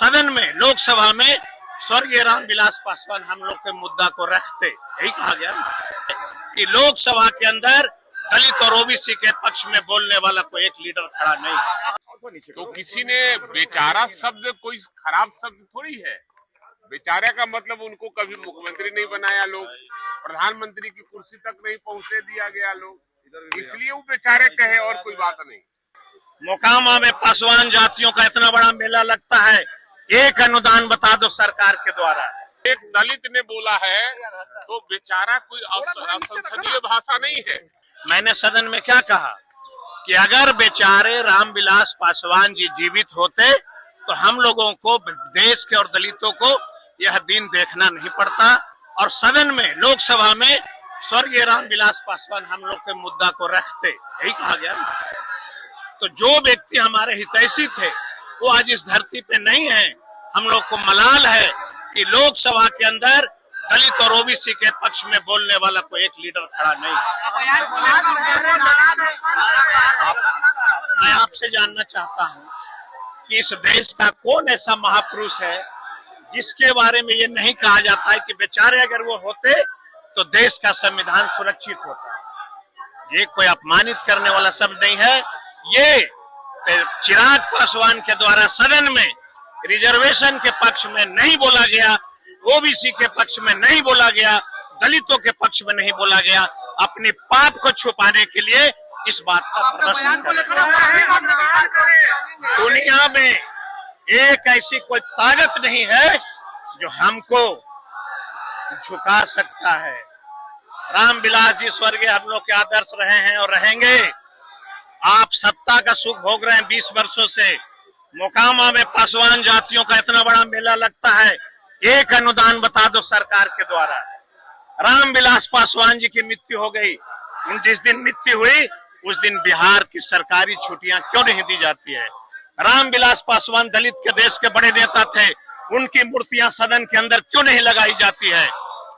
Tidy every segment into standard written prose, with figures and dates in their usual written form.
सदन में, लोकसभा में स्वर्गीय रामविलास पासवान हम लोग के मुद्दा को रखते, यही कहा गया कि लोकसभा के अंदर दलित और ओबीसी के पक्ष में बोलने वाला कोई एक लीडर खड़ा नहीं है। तो किसी ने बेचारा शब्द कोई खराब शब्द थोड़ी है। बेचारा का मतलब उनको कभी मुख्यमंत्री नहीं बनाया लोग, प्रधानमंत्री की कुर्सी तक नहीं पहुंचने दिया गया लोग, इसलिए वो बेचारे कहे और कोई बात नहीं। मोकामा में पासवान जातियों का इतना बड़ा मेला लगता है, एक अनुदान बता दो सरकार के द्वारा। एक दलित ने बोला है तो बेचारा कोई असंसदीय भाषा नहीं है। मैंने सदन में क्या कहा कि अगर बेचारे रामविलास पासवान जी जीवित होते तो हम लोगों को, देश के और दलितों को यह दिन देखना नहीं पड़ता। और सदन में, लोकसभा में स्वर्गीय रामविलास पासवान हम लोग के मुद्दा को रखते, यही कहा गया। तो जो व्यक्ति हमारे हितैषी थे वो आज इस धरती पे नहीं है। हम लोग को मलाल है कि लोकसभा के अंदर दलित और ओबीसी के पक्ष में बोलने वाला कोई एक लीडर खड़ा नहीं है। मैं आपसे जानना चाहता हूं कि इस देश का कौन ऐसा महापुरुष है जिसके बारे में ये नहीं कहा जाता है कि बेचारे अगर वो होते तो देश का संविधान सुरक्षित होता। ये कोई अपमानित करने वाला शब्द नहीं है। ये चिराग पासवान के द्वारा सदन में रिजर्वेशन के पक्ष में नहीं बोला गया, ओबीसी के पक्ष में नहीं बोला गया, दलितों के पक्ष में नहीं बोला गया, अपने पाप को छुपाने के लिए इस बात का प्रदर्शन दुनिया में एक ऐसी कोई ताकत नहीं है जो हमको झुका सकता है। रामविलास जी स्वर्गीय हम लोग के आदर्श रहे हैं और रहेंगे। आप सत्ता का सुख भोग रहे हैं 20 वर्षों से। मोकामा में पासवान जातियों का इतना बड़ा मेला लगता है, एक अनुदान बता दो सरकार के द्वारा। रामविलास पासवान जी की मृत्यु हो गई, जिस दिन मृत्यु हुई उस दिन बिहार की सरकारी छुट्टियां क्यों नहीं दी जाती है? रामविलास पासवान दलित के देश के बड़े नेता थे, उनकी मूर्तियां सदन के अंदर क्यों नहीं लगाई जाती है?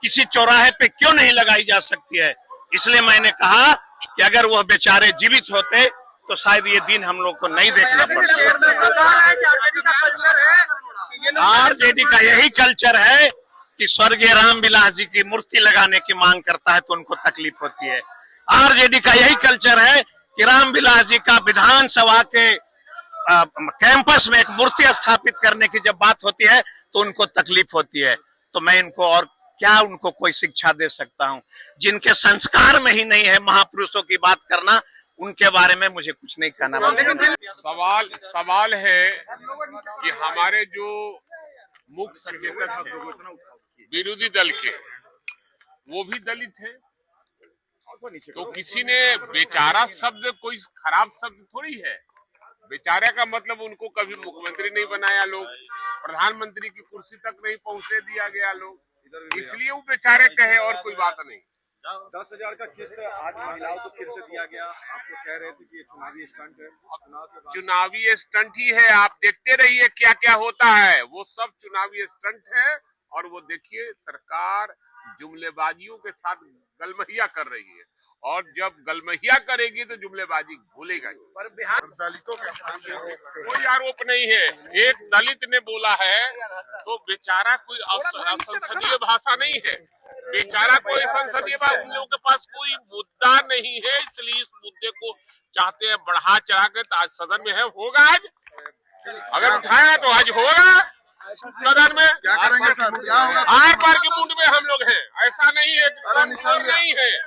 किसी चौराहे पे क्यों नहीं लगाई जा सकती है? इसलिए मैंने कहा कि अगर वह बेचारे जीवित होते तो शायद ये दिन हम लोग को नहीं देखना पड़ता। आरजेडी का यही कल्चर है कि स्वर्गीय रामविलास जी की मूर्ति लगाने की मांग करता है तो उनको तकलीफ होती है। आरजेडी का यही कल्चर है कि रामविलास जी का विधानसभा के कैंपस में एक मूर्ति स्थापित करने की जब बात होती है तो उनको तकलीफ होती है। तो मैं इनको और क्या उनको कोई शिक्षा दे सकता हूं? जिनके संस्कार में ही नहीं है महापुरुषों की बात करना, उनके बारे में मुझे कुछ नहीं कहना। सवाल है कि हमारे जो मुख्य सचेतक हैं विरोधी दल के, वो भी दलित है। तो किसी ने बेचारा शब्द कोई खराब शब्द थोड़ी है। बेचारा का मतलब उनको कभी मुख्यमंत्री नहीं बनाया लोग, प्रधानमंत्री की कुर्सी तक नहीं पहुंचने दिया गया लोग, इसलिए वो बेचारे कहे और कोई बात नहीं। 10,000 का किस्त आज महिलाओं को फिर से दिया गया। आपको कह रहे थे कि ये चुनावी स्टंट है। चुनावी स्टंट ही है, आप देखते रहिए क्या क्या होता है। वो सब चुनावी स्टंट है और वो देखिए सरकार जुमलेबाजियों के साथ गलमहिया कर रही है और जब गलमहिया करेगी तो जुमलेबाजी भूलेगा। पर बिहार दलितों के कोई आरोप नहीं है। एक दलित ने बोला है तो बेचारा कोई असंसदीय भाषा नहीं है। बेचारा कोई संसदीय भाषा, उन लोगों के पास कोई मुद्दा नहीं है, इसलिए इस मुद्दे को चाहते हैं बढ़ा चढ़ा के। आज सदन में है, होगा आज, अगर उठाएगा तो आज होगा सदन में। क्या करेंगे सर? क्या होगा? आर पार के मुंड में हम लोग हैं, ऐसा नहीं है, नहीं है।